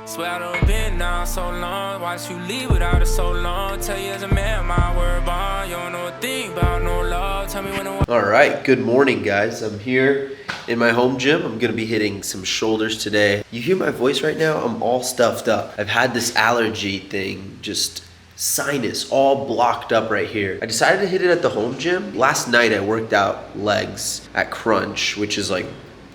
Swear I done been down so long. Watch you leave without it so long. Tell you as a man, my word bond. You don't know a thing about no love. Tell me when the... All right, good morning, guys. I'm here in my home gym. I'm gonna be hitting some shoulders today. You hear my voice right now? I'm all stuffed up. I've had this allergy thing, just sinus all blocked up right here. I decided to hit it at the home gym. Last night I worked out legs at Crunch, which is like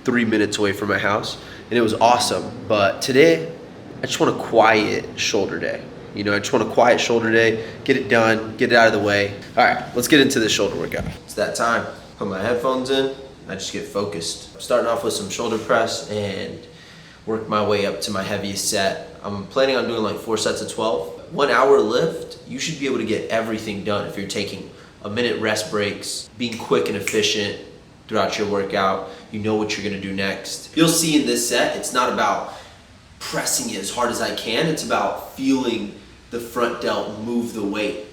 3 minutes away from my house, and it was awesome. But today, I just want a quiet shoulder day. You know, I just want a quiet shoulder day, get it done, get it out of the way. All right, let's get into this shoulder workout. It's that time. Put my headphones in, I just get focused. I'm starting off with some shoulder press and work my way up to my heaviest set. I'm planning on doing like 4 sets of 12. 1 hour lift, you should be able to get everything done if you're taking a minute rest breaks, being quick and efficient throughout your workout. You know what you're gonna do next. You'll see in this set, it's not about pressing it as hard as I can. It's about feeling the front delt move the weight.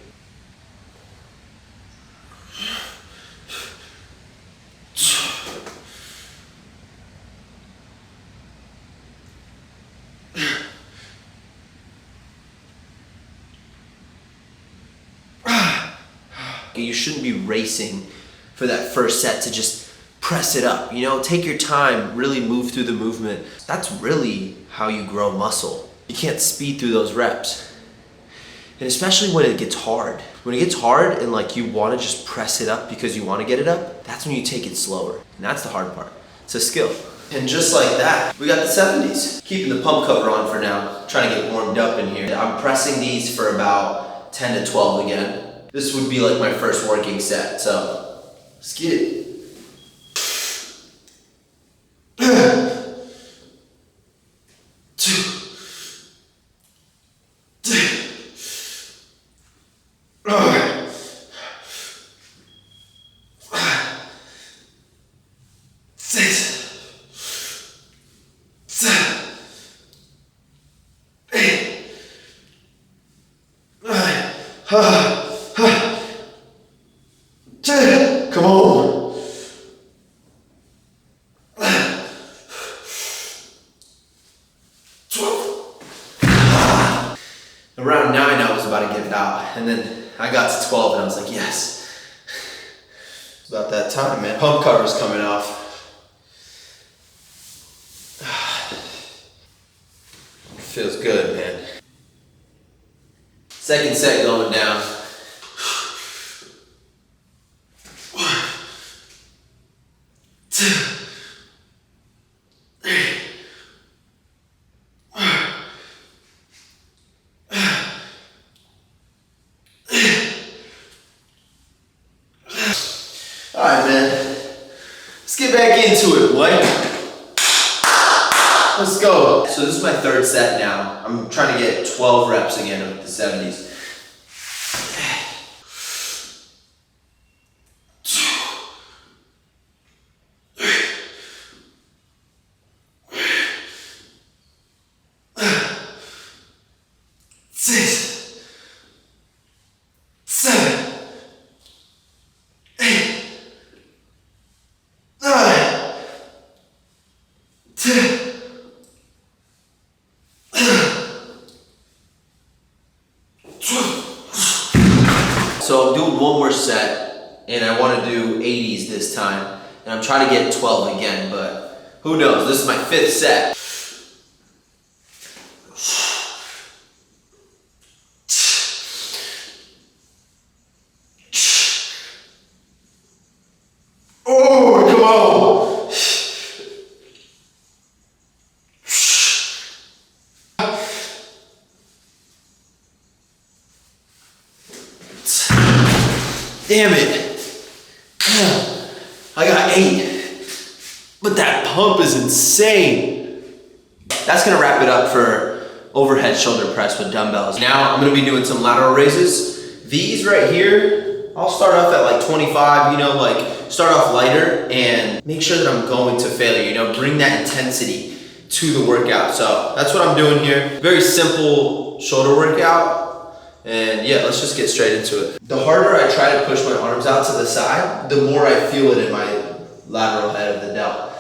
You shouldn't be racing for that first set to just press it up. You know, take your time, really move through the movement. That's really how you grow muscle. You can't speed through those reps. And especially when it gets hard. When it gets hard and like you want to just press it up because you want to get it up, that's when you take it slower. And that's the hard part. It's a skill. And just like that, we got the 70s. Keeping the pump cover on for now, trying to get warmed up in here. I'm pressing these for about 10 to 12 again. This would be like my first working set, so let's get it. Come on. Around 9, I was about to give it out, and then I got to 12, and I was like, yes. It's about that time, man. Pump cover's coming off. Feels good, man. Second set going down. All right, man. Let's get back into it, boy. Let's go. So this is my third set now. I'm trying to get 12 reps again with the 70s. So I'm doing one more set, and I want to do 80s this time, and I'm trying to get 12 again, but who knows? This is my 5th set. Oh, come on! Damn it. I got 8. But that pump is insane. That's gonna wrap it up for overhead shoulder press with dumbbells. Now I'm gonna be doing some lateral raises. These right here, I'll start off at like 25, you know, like start off lighter and make sure that I'm going to failure, you know, bring that intensity to the workout. So that's what I'm doing here. Very simple shoulder workout. And yeah, let's just get straight into it. The harder I try to push my arms out to the side, the more I feel it in my lateral head of the delt.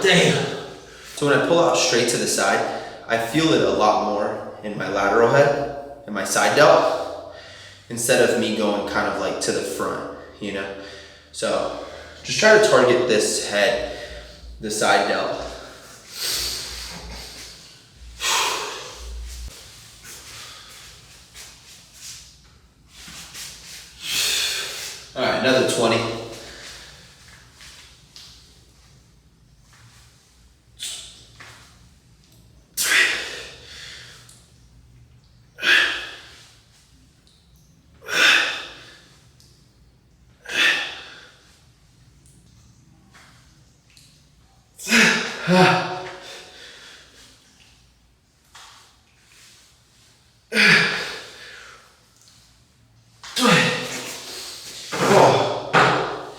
Damn. So when I pull out straight to the side, I feel it a lot more in my lateral head and my side delt instead of me going kind of like to the front, you know? So just try to target this head, the side delt. All right, another 20.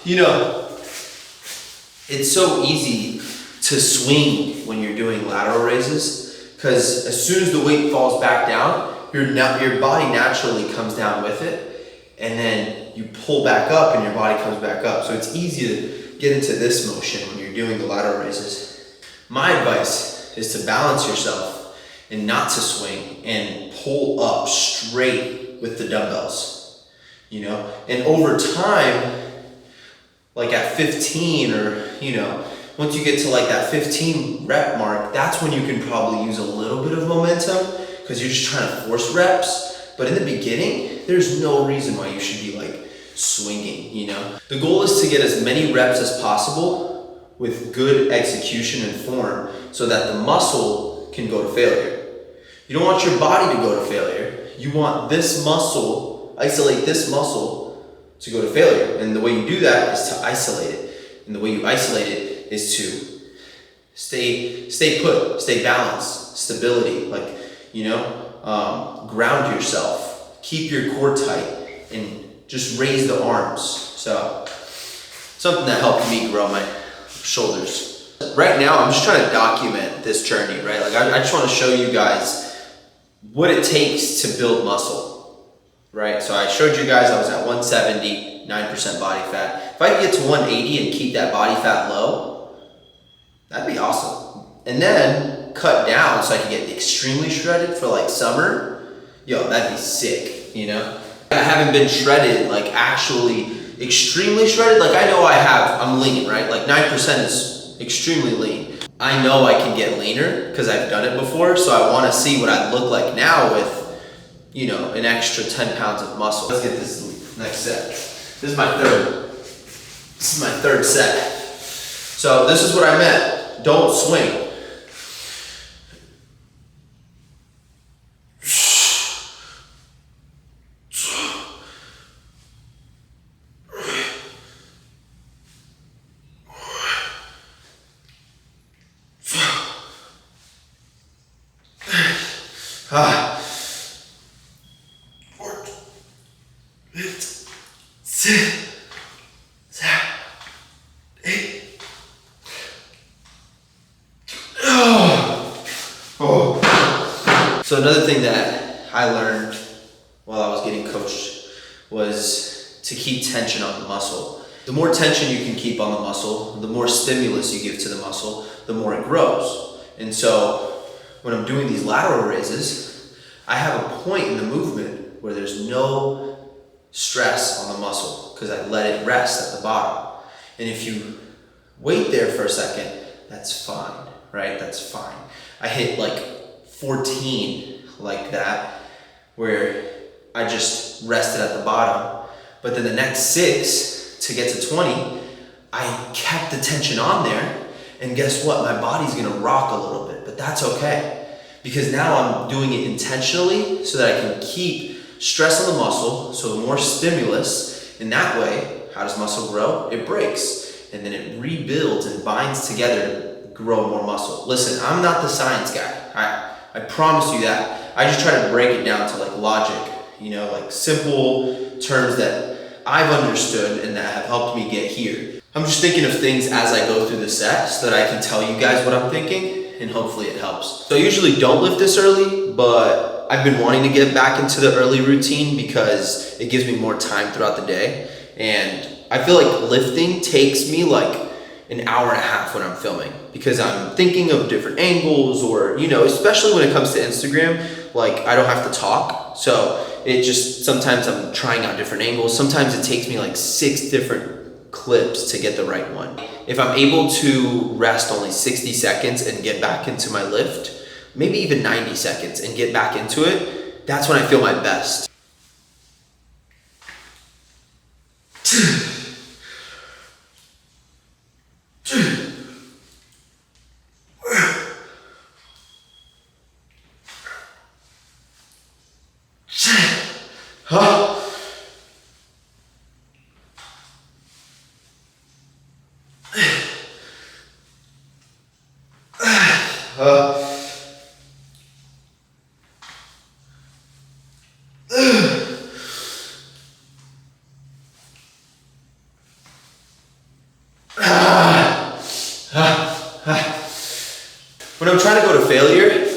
You know, it's so easy to swing when you're doing lateral raises because as soon as the weight falls back down, your body naturally comes down with it, and then you pull back up and your body comes back up. So it's easy to get into this motion when you're doing the lateral raises. My advice is to balance yourself and not to swing and pull up straight with the dumbbells, you know? And over time, like at 15 or, you know, once you get to like that 15 rep mark, that's when you can probably use a little bit of momentum because you're just trying to force reps. But in the beginning, there's no reason why you should be like swinging, you know? The goal is to get as many reps as possible with good execution and form so that the muscle can go to failure. You don't want your body to go to failure. You want this muscle, isolate this muscle to go to failure. And the way you do that is to isolate it. And the way you isolate it is to stay put, stay balanced, stability, like, you know, ground yourself, keep your core tight, and just raise the arms. So something that helped me grow my shoulders. Right now, I'm just trying to document this journey, right? Like I just want to show you guys what it takes to build muscle. Right, so I showed you guys I was at 170, 9% body fat. If I could get to 180 and keep that body fat low, that'd be awesome. And then cut down so I could get extremely shredded for like summer. Yo, that'd be sick, you know? I haven't been shredded, like actually extremely shredded. Like I know I'm lean, right? Like 9% is extremely lean. I know I can get leaner because I've done it before, so I want to see what I look like now with, you know, an extra 10 pounds of muscle. Let's get this next set. This is my third set. So this is what I meant. Don't swing. So another thing that I learned while I was getting coached was to keep tension on the muscle. The more tension you can keep on the muscle, the more stimulus you give to the muscle, the more it grows. And so when I'm doing these lateral raises, I have a point in the movement where there's no stress on the muscle because I let it rest at the bottom. And if you wait there for a second, that's fine, right? That's fine. I hit like 14 like that, where I just rested at the bottom. But then the next 6 to get to 20, I kept the tension on there. And guess what? My body's gonna rock a little bit, but that's okay. Because now I'm doing it intentionally so that I can keep stress on the muscle, so more stimulus. And that way, how does muscle grow? It breaks. And then it rebuilds and binds together to grow more muscle. Listen, I'm not the science guy. I promise you that. I just try to break it down to like logic, you know, like simple terms that I've understood and that have helped me get here. I'm just thinking of things as I go through the set so that I can tell you guys what I'm thinking and hopefully it helps. So I usually don't lift this early, but I've been wanting to get back into the early routine because it gives me more time throughout the day. And I feel like lifting takes me like an hour and a half when I'm filming because I'm thinking of different angles, or, you know, especially when it comes to Instagram, like I don't have to talk. So it just, sometimes I'm trying out different angles. Sometimes it takes me like 6 different clips to get the right one. If I'm able to rest only 60 seconds and get back into my lift, maybe even 90 seconds and get back into it, that's when I feel my best. When I'm trying to go to failure,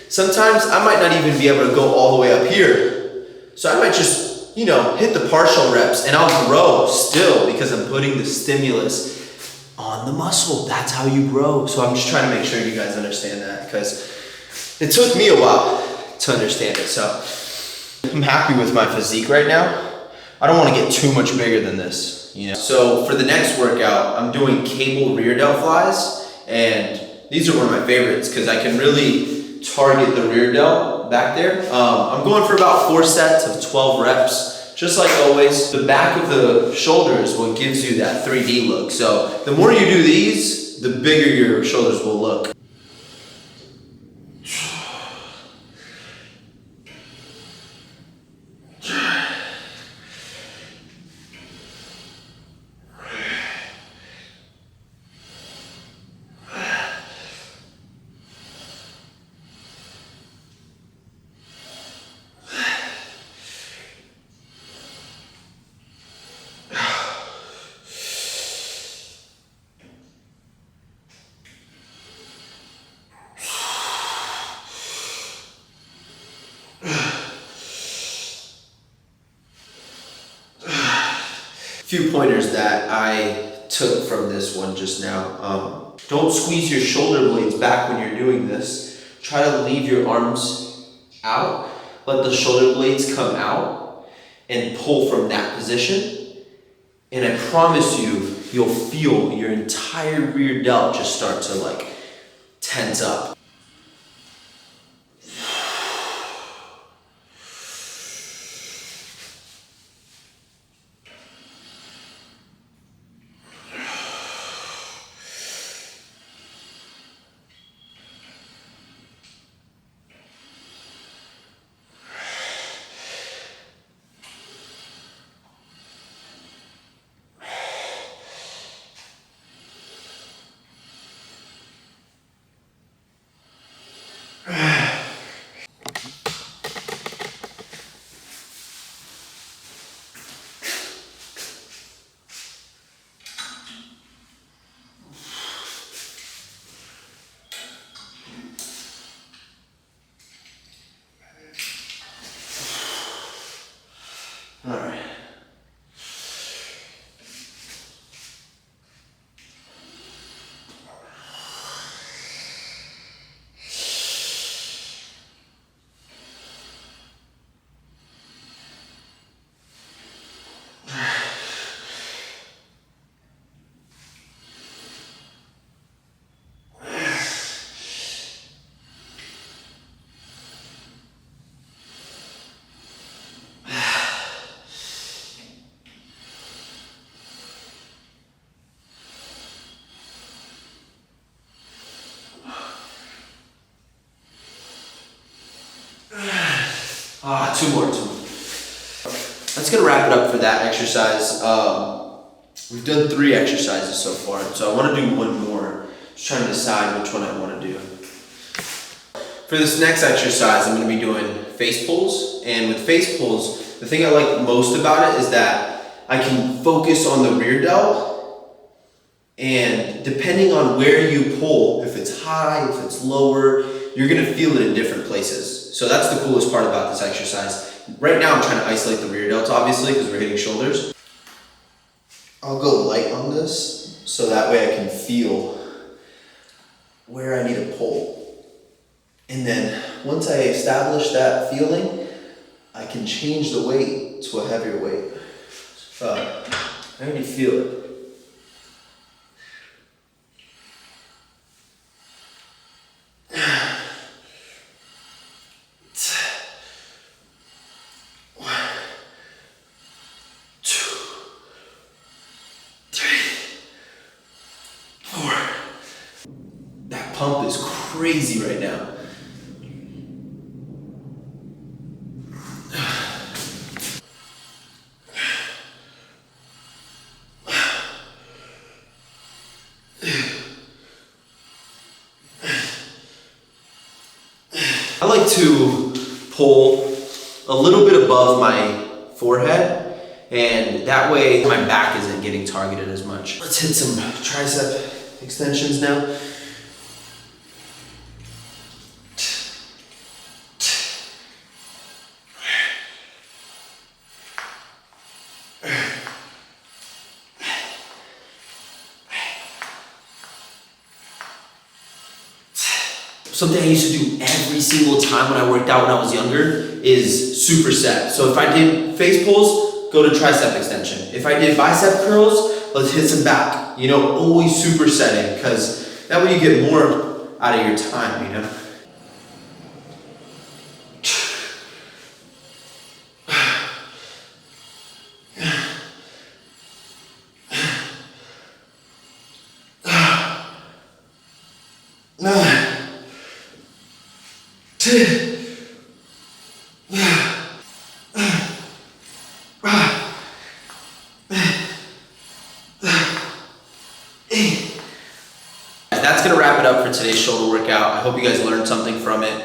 sometimes I might not even be able to go all the way up here. So I might just, you know, hit the partial reps and I'll grow still because I'm putting the stimulus on the muscle. That's how you grow. So I'm just trying to make sure you guys understand that because it took me a while to understand it. So I'm happy with my physique right now. I don't want to get too much bigger than this, you know. So for the next workout, I'm doing cable rear delt flies, and these are one of my favorites because I can really target the rear delt back there. I'm going for about 4 sets of 12 reps. Just like always, the back of the shoulder is what gives you that 3D look. So the more you do these, the bigger your shoulders will look. Few pointers that I took from this one just now. Don't squeeze your shoulder blades back when you're doing this. Try to leave your arms out. Let the shoulder blades come out and pull from that position. And I promise you, you'll feel your entire rear delt just start to like tense up. All right. Two more. That's gonna wrap it up for that exercise. We've done 3 exercises so far, so I wanna do one more. Just trying to decide which one I wanna do. For this next exercise, I'm gonna be doing face pulls. And with face pulls, the thing I like most about it is that I can focus on the rear delt And depending on where you pull, if it's high, if it's lower, you're gonna feel it in different places. So that's the coolest part about this exercise. Right now I'm trying to isolate the rear delt, obviously, because we're hitting shoulders. I'll go light on this, so that way I can feel where I need to pull. And then once I establish that feeling, I can change the weight to a heavier weight. I already feel it. That pump is crazy right now. I like to pull a little bit above my forehead, and that way my back isn't getting targeted as much. Let's hit some tricep extensions now. Something I used to do every single time when I worked out when I was younger is superset. So if I did face pulls, go to tricep extension. If I did bicep curls, let's hit some back. You know, always supersetting, because that way you get more out of your time, you know? That's gonna wrap it up for today's shoulder workout. I hope you guys learned something from it.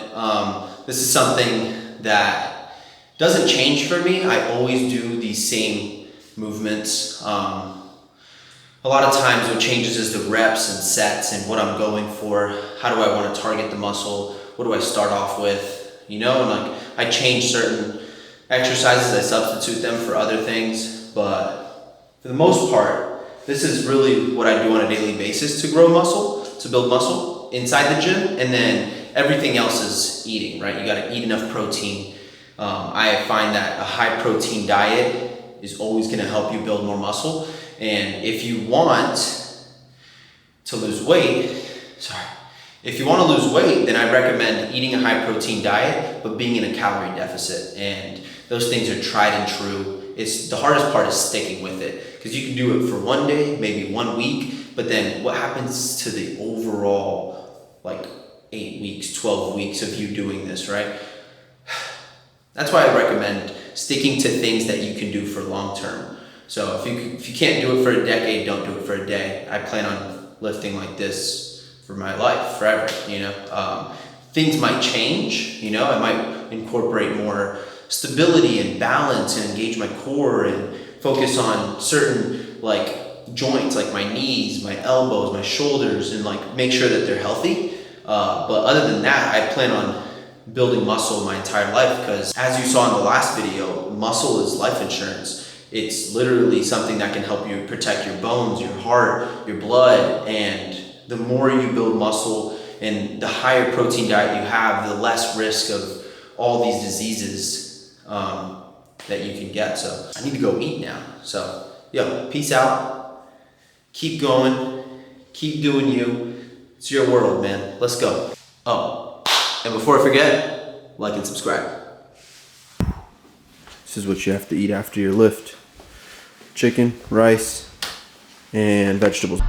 This is something that doesn't change for me. I always do these same movements. A lot of times what changes is the reps and sets and what I'm going for. How do I want to target the muscle? What do I start off with? You know, and like I change certain exercises, I substitute them for other things, but for the most part, this is really what I do on a daily basis to grow muscle, to build muscle inside the gym, and then everything else is eating, right? You gotta eat enough protein. I find that a high protein diet is always gonna help you build more muscle. And if you want to lose weight, if you want to lose weight, then I recommend eating a high protein diet, but being in a calorie deficit. And those things are tried and true. It's the hardest part is sticking with it, because you can do it for one day, maybe 1 week, but then what happens to the overall like 8 weeks, 12 weeks of you doing this, right? That's why I recommend sticking to things that you can do for long term. So if you can't do it for a decade, don't do it for a day. I plan on lifting like this for my life, forever, you know. Things might change, you know. I might incorporate more stability and balance and engage my core and focus on certain like joints, like my knees, my elbows, my shoulders, and like make sure that they're healthy. But other than that, I plan on building muscle my entire life, because as you saw in the last video, muscle is life insurance. It's literally something that can help you protect your bones, your heart, your blood, and the more you build muscle and the higher protein diet you have, the less risk of all these diseases that you can get. So I need to go eat now. So yo, peace out. Keep going. Keep doing you. It's your world, man. Let's go. Oh, and before I forget, like and subscribe. This is what you have to eat after your lift. Chicken, rice, and vegetables.